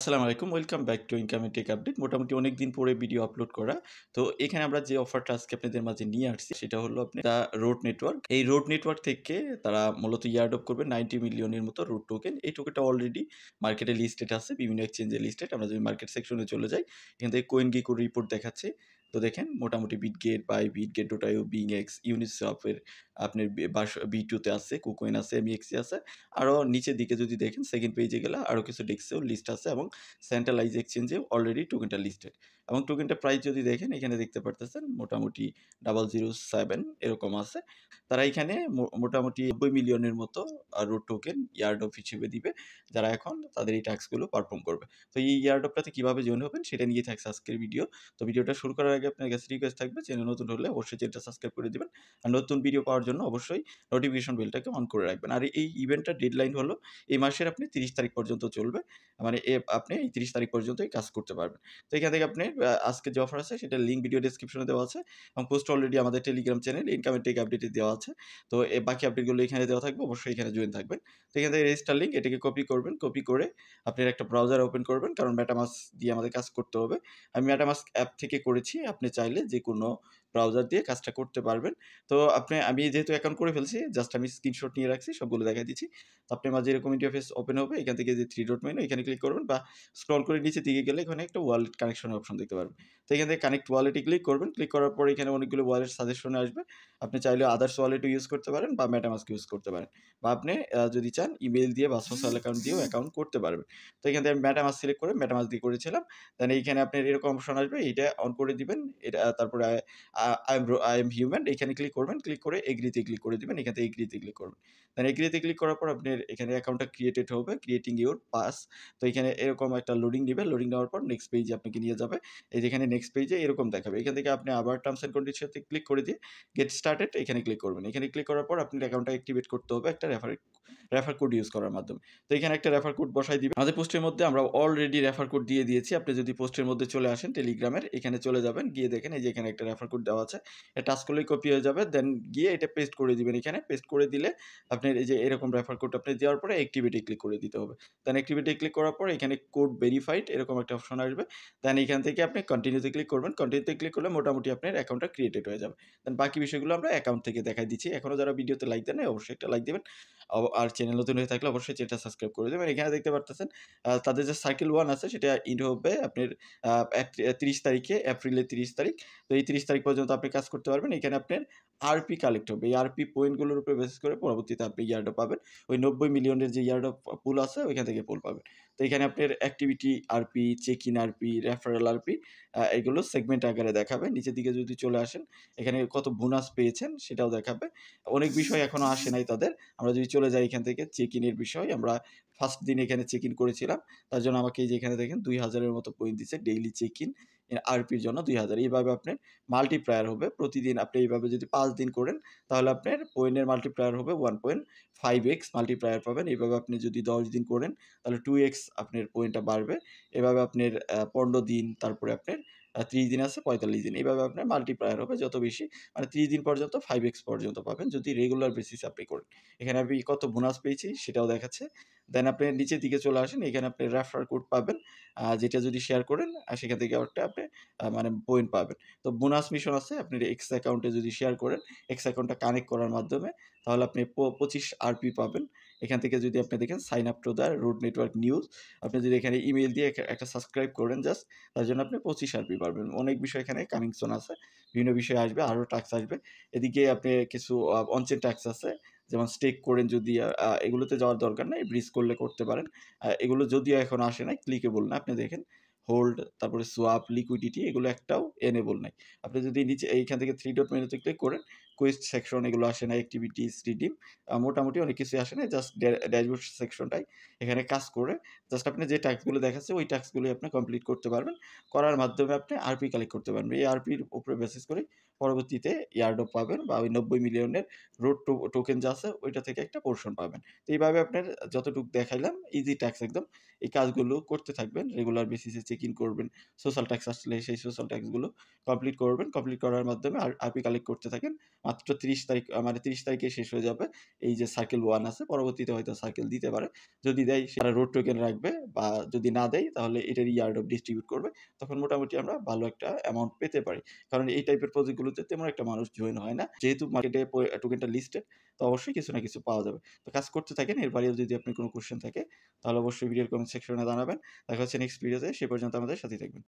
আসসালামু আলাইকুম। Welcome back to income and tech update. মোটামুটি অনেকদিন পরে ভিডিও আপলোড করা। তো এখানে আমরা যে অফারটা আজকে আপনাদের মাঝে নিয়ে আসছি সেটা হলো আপনি দ্য রোড নেটওয়ার্ক। এই রোড নেটওয়ার্ক থেকে তারা মূলত ইয়ারড্রপ করবে 90 মিলিয়নের মতো রোড টোকেন। এই টোকেনটা অলরেডি মার্কেটে লিস্টেড আছে, বিভিন্ন এক্সচেঞ্জে লিস্টেড। আমরা যদি মার্কেট সেকশনে চলে যাই, এখান থেকে CoinGecko রিপোর্ট দেখাচ্ছে। তো দেখেন মোটামুটি বিটগেট, বাইবিট, ডোটাইও, বিংএক্স, ইউনিসওয়াপের আপনার B2 তে আছে, কুকয়েন আছে, MEXC আছে। আরও নিচের দিকে যদি দেখেন সেকেন্ড পেজে গেলে আরও কিছু ডেস্কেও লিস্ট আছে এবং সেন্ট্রালাইজ এক্সচেঞ্জে অলরেডি টোকেনটা লিস্টেড এবং টোকেনটার প্রাইস যদি দেখেন এখানে দেখতে পারতেছেন মোটামুটি 007 এরকম আছে। তারা এখানে মোটামুটি 90 মিলিয়নের মতো রোড টোকেন ইয়ারড্রপ হিসেবে দিবে, যারা এখন তাদের এই টাস্কগুলো পারফর্ম করবে। তো এই ইয়ারড্রপটাতে কীভাবে জয়েন হবেন সেটা নিয়ে থাকছে আজকের ভিডিও। তো ভিডিওটা শুরু করার আগে আপনার কাছে রিকোয়েস্ট থাকবে, চ্যানেল নতুন হলে অবশ্যই চ্যানেলটা সাবস্ক্রাইব করে দিবেন আর নতুন ভিডিও পাওয়ার জন্য অবশ্যই নোটিফিকেশন বেলটাকে অন করে রাখবেন। আর এই ইভেন্টটার ডেডলাইন হলো এই মাসের আপনি 30 তারিখ পর্যন্ত চলবে। মানে আপনি এই 30 তারিখ পর্যন্তই কাজ করতে পারবেন। তো এখান থেকে আপনি আজকে যে অফার আছে সেটার লিঙ্ক ভিডিও ডেসক্রিপশনে দেওয়া আছে এবং পোস্ট অলরেডি আমাদের Telegram channel income and tech আপডেটে দেওয়া আছে। তো বাকি আপডেটগুলো এখানে দেওয়া থাকবে, অবশ্যই এখানে জয়েন থাকবেন। তো এখান থেকে রেজিস্টার লিঙ্ক এটাকে কপি করবেন, কপি করে আপনার একটা ব্রাউজার ওপেন করবেন, কারণ মেটামাস্ক দিয়ে আমাদের কাজ করতে হবে। আমি মেটামাস্ক অ্যাপ থেকে করেছি, আপনি চাইলে যে কোনো ব্রাউজার দিয়ে কাজটা করতে পারবেন। তো আমি যেহেতু অ্যাকাউন্ট করে ফেলছি, জাস্ট আমি স্ক্রিনশট নিয়ে রাখছি, সবগুলো দেখাই দিচ্ছি। তো আপনার মাঝে এরকম ইন্টারফেস ওপেন হবে, এখান থেকে যে 3 ডট মেনু এখানে ক্লিক করবেন বা স্ক্রল করে নিচের দিকে গেলে এখানে একটা ওয়ালেট কানেকশনের অপশন দেখতে পারবেন। তো এখান থেকে কানেক্ট ওয়ালেটে ক্লিক করবেন, ক্লিক করার পরে এখানে অনেকগুলো ওয়ালেট সাজেশনে আসবে। আপনি চাইলে আদার্স ওয়ালেটও ইউজ করতে পারেন বা মেটামাস্ক ইউজ করতে পারেন, বা আপনি যদি চান ইমেইল দিয়ে বা সোশ্যাল অ্যাকাউন্ট দিয়েও অ্যাকাউন্ট করতে পারবেন। তো এখান থেকে আমি মেটামাস্ক সিলেক্ট করে মেটামাস্ক দিয়ে করেছিলাম। দেন এইখানে আপনার এরকম অপশন আসবে, এইটা অন করে দিবেন। এটা তারপরে আই এম হিউম্যান এখানে ক্লিক করবেন, ক্লিক করে এগ্রিতে ক্লিক করে দিবেন, এখান থেকে এগ্রিতে ক্লিক করবেন। দেন এগ্রিতে ক্লিক করার পর আপনার এখানে অ্যাকাউন্টটা ক্রিয়েটেড হবে, ক্রিয়েটিং ইউর পাস। তো এখানে এরকম একটা লোডিং দিবে, লোডিং নেওয়ার পর নেক্সট পেজে আপনাকে নিয়ে যাবে। এই যেখানে নেক্সট পেজে এরকম দেখাবে, এখান থেকে আপনি আবার টার্মস অ্যান্ড কন্ডিশনতে ক্লিক করে দিয়ে গেট স্টার্টেড এখানে ক্লিক করবেন। এখানে ক্লিক করার পর আপনার অ্যাকাউন্টটা অ্যাক্টিভেট করতে হবে একটা রেফার কোড ইউজ করার মাধ্যমে। তো এখানে একটা রেফার কোড বসাই দিবেন। আমাদের পোস্টের মধ্যে আমরা অলরেডি রেফার কোড দিয়ে দিয়েছি। আপনি যদি পোস্টের মধ্যে চলে আসেন টেলিগ্রামের, এখানে চলে যাবেন, গিয়ে দেখেন এই যে এখানে একটা রেফার কোড দেওয়া আছে। এটা টাচ করলেই কপি হয়ে যাবে। দেন গিয়ে এটা পেস্ট করে দিবেন এখানে। পেস্ট করে দিলে আপনার এই যে এরকম রেফার কোড আপনি দেওয়ার পরে অ্যাক্টিভিটি ক্লিক করে দিতে হবে। দেন অ্যাক্টিভিটি ক্লিক করার পর এখানে কোড ভেরিফাইড এরকম একটা অপশন আসবে। দেন এখান থেকে আপনি কন্টিনিউতে ক্লিক করবেন। কন্টিনিউতে ক্লিক করলে মোটামুটি আপনার অ্যাকাউন্টটা ক্রিয়েটেড হয়ে যাবে। দেন বাকি বিষয়গুলো আমরা অ্যাকাউন্ট থেকে দেখাই দিচ্ছি। এখনও যারা ভিডিওতে লাইক দেন নাই অবশ্যই একটা লাইক দিবেন। আর চ্যানেল নতুন হয়ে থাকলে অবশ্যই চ্যানেলটা সাবস্ক্রাইব করে দেবেন। এখানে দেখতে পারতেছেন তাদের যে সার্কেল 1 আছে সেটা ইন্ড হবে আপনার 30 তারিখে, এপ্রিলের 30 তারিখ। তো এই 30 তারিখ পর্যন্ত আপনি কাজ করতে পারবেন। এখানে আপনার আরপি কালেক্ট হবে। এই আরপি পয়েন্টগুলোর উপরে বেসিস করে পরবর্তীতে আপনি ইয়ারড্রপ পাবেন। ওই 90 মিলিয়নের যে ইয়ারড্রপ পুল আছে ওইখান থেকে পুল পাবেন। তো এখানে আপনার activity RP, check in RP, referral RP এগুলো সেগমেন্ট আকারে দেখাবে। নিচের দিকে যদি চলে আসেন এখানে কত বোনাস পেয়েছেন সেটাও দেখাবে। অনেক বিষয় এখনো আসে নাই তাদের। আমরা যদি চলে যাই এখান থেকে চেক ইনের বিষয়, আমরা ফার্স্ট দিন এখানে চেক ইন করেছিলাম। তার জন্য আমাকে এই যে এখানে দেখেন 2000 এর মতো পয়েন্ট দিচ্ছে ডেইলি চেক ইন আরপির জন্য 2000। এইভাবে আপনার মাল্টিপ্লায়ার হবে। প্রতিদিন আপনি এইভাবে যদি 5 দিন করেন তাহলে আপনার পয়েন্টের মাল্টিপ্লায়ার হবে 1.5x মাল্টিপ্লায়ার পাবেন। এইভাবে আপনি যদি 10 দিন করেন তাহলে 2x আপনার পয়েন্টটা বাড়বে। এভাবে আপনার 15 দিন, তারপরে আপনার 30 দিন আছে, 45 দিন। এইভাবে আপনার মাল্টিপ্লায়ার হবে যত বেশি, মানে 30 দিন পর্যন্ত 5x পর্যন্ত পাবেন যদি রেগুলার বেসিসে আপনি করেন। এখানে আমি কত বোনাস পেয়েছি সেটাও দেখাচ্ছে। দেন আপনি নিচের দিকে চলে আসেন, এখানে আপনি রেফার কোড পাবেন, যেটা যদি শেয়ার করেন সেখান থেকে একটা আপনি মানে পয়েন্ট পাবেন। তো বোনাস মিশন আছে, আপনি এক্স অ্যাকাউন্টে যদি শেয়ার করেন, এক্স অ্যাকাউন্টটা কানেক্ট করার মাধ্যমে তাহলে আপনি 25 আরপি পাবেন। এখান থেকে যদি আপনি দেখেন sign up to the road network news, আপনি যদি এখানে ইমেইল দিয়ে একটা সাবস্ক্রাইব করেন জাস্ট, তার জন্য আপনি 25 আরপি পাবেন। অনেক বিষয় এখানে কামিং সুন আছে, বিভিন্ন বিষয় আসবে, আরও টাস্ক আসবে। এদিকে আপনি কিছু অনচেন টাস্ক আছে, যেমন স্টেক করেন যদি, এগুলোতে যাওয়ার দরকার নাই, ব্রিজ করলে করতে পারেন। এগুলো যদিও এখন আসে নাই, ক্লিকেবল না। আপনি দেখেন হোল্ড, তারপরে সোয়াপ, লিকুইডিটি এগুলো একটাও এনেবল নাই। আপনি যদি নিচে এইখান থেকে 3 ডট মেনুতে ক্লিক করেন, কোয়েস্ট সেকশন এগুলো আসে না, অ্যাক্টিভিটিস, রিডিম মোটামুটি অনেক কিছুই আসে না। জাস্ট ড্যাশবোর্ড সেকশনটাই এখানে কাজ করে। জাস্ট আপনি যে টাস্কগুলো দেখাচ্ছে ওই টাস্কগুলোই আপনি কমপ্লিট করতে পারবেন। করার মাধ্যমে আপনি আরপি কালেক্ট করতে পারবেন। এই আরপির উপরে বেসিস করে পরবর্তীতে ইয়ারড্রপ পাবেন বা ওই 90 মিলিয়নের রোড টোকেন যা আছে ওইটা থেকে একটা পোর্শন পাবেন। তো এইভাবে আপনার যতটুকু দেখাইলাম ইজি টাস্ক একদম। এই কাজগুলো করতে থাকবেন, রেগুলার বেসিসে চেক ইন করবেন। সোশ্যাল ট্যাক্স আসলে সেই সোশ্যাল ট্যাক্সগুলো কমপ্লিট করবেন। কমপ্লিট করার মাধ্যমে আরপি কালেক্ট করতে থাকেন। মাত্র ৩০ তারিখ মানে ৩০ তারিখে শেষ হয়ে যাবে। এই যে সার্কেল 1 আছে পরবর্তীতে হয়তো সার্কেল দিতে পারে। যদি দেয় তারা রোড টোকেন রাখবে বা যদি না দেয় তাহলে এটারই ইয়ারড্রপ ডিস্ট্রিবিউট করবে। তখন মোটামুটি আমরা ভালো একটা অ্যামাউন্ট পেতে পারি। কারণ এই টাইপের প্রজেক্ট গুলোতে তেমন একটা মানুষ জয়েন হয় না। যেহেতু মার্কেটে টোকেনটা লিস্টেড তো অবশ্যই কিছু না কিছু পাওয়া যাবে। তো কাজ করতে থাকেন। এর বাইরেও যদি আপনার কোনো কোয়েশ্চেন থাকে তাহলে অবশ্যই ভিডিওর কমেন্ট সেকশনে জানাবেন। দেখা হচ্ছে নেক্সট ভিডিওতে। সে পর্যন্ত আমাদের সাথেই থাকবেন।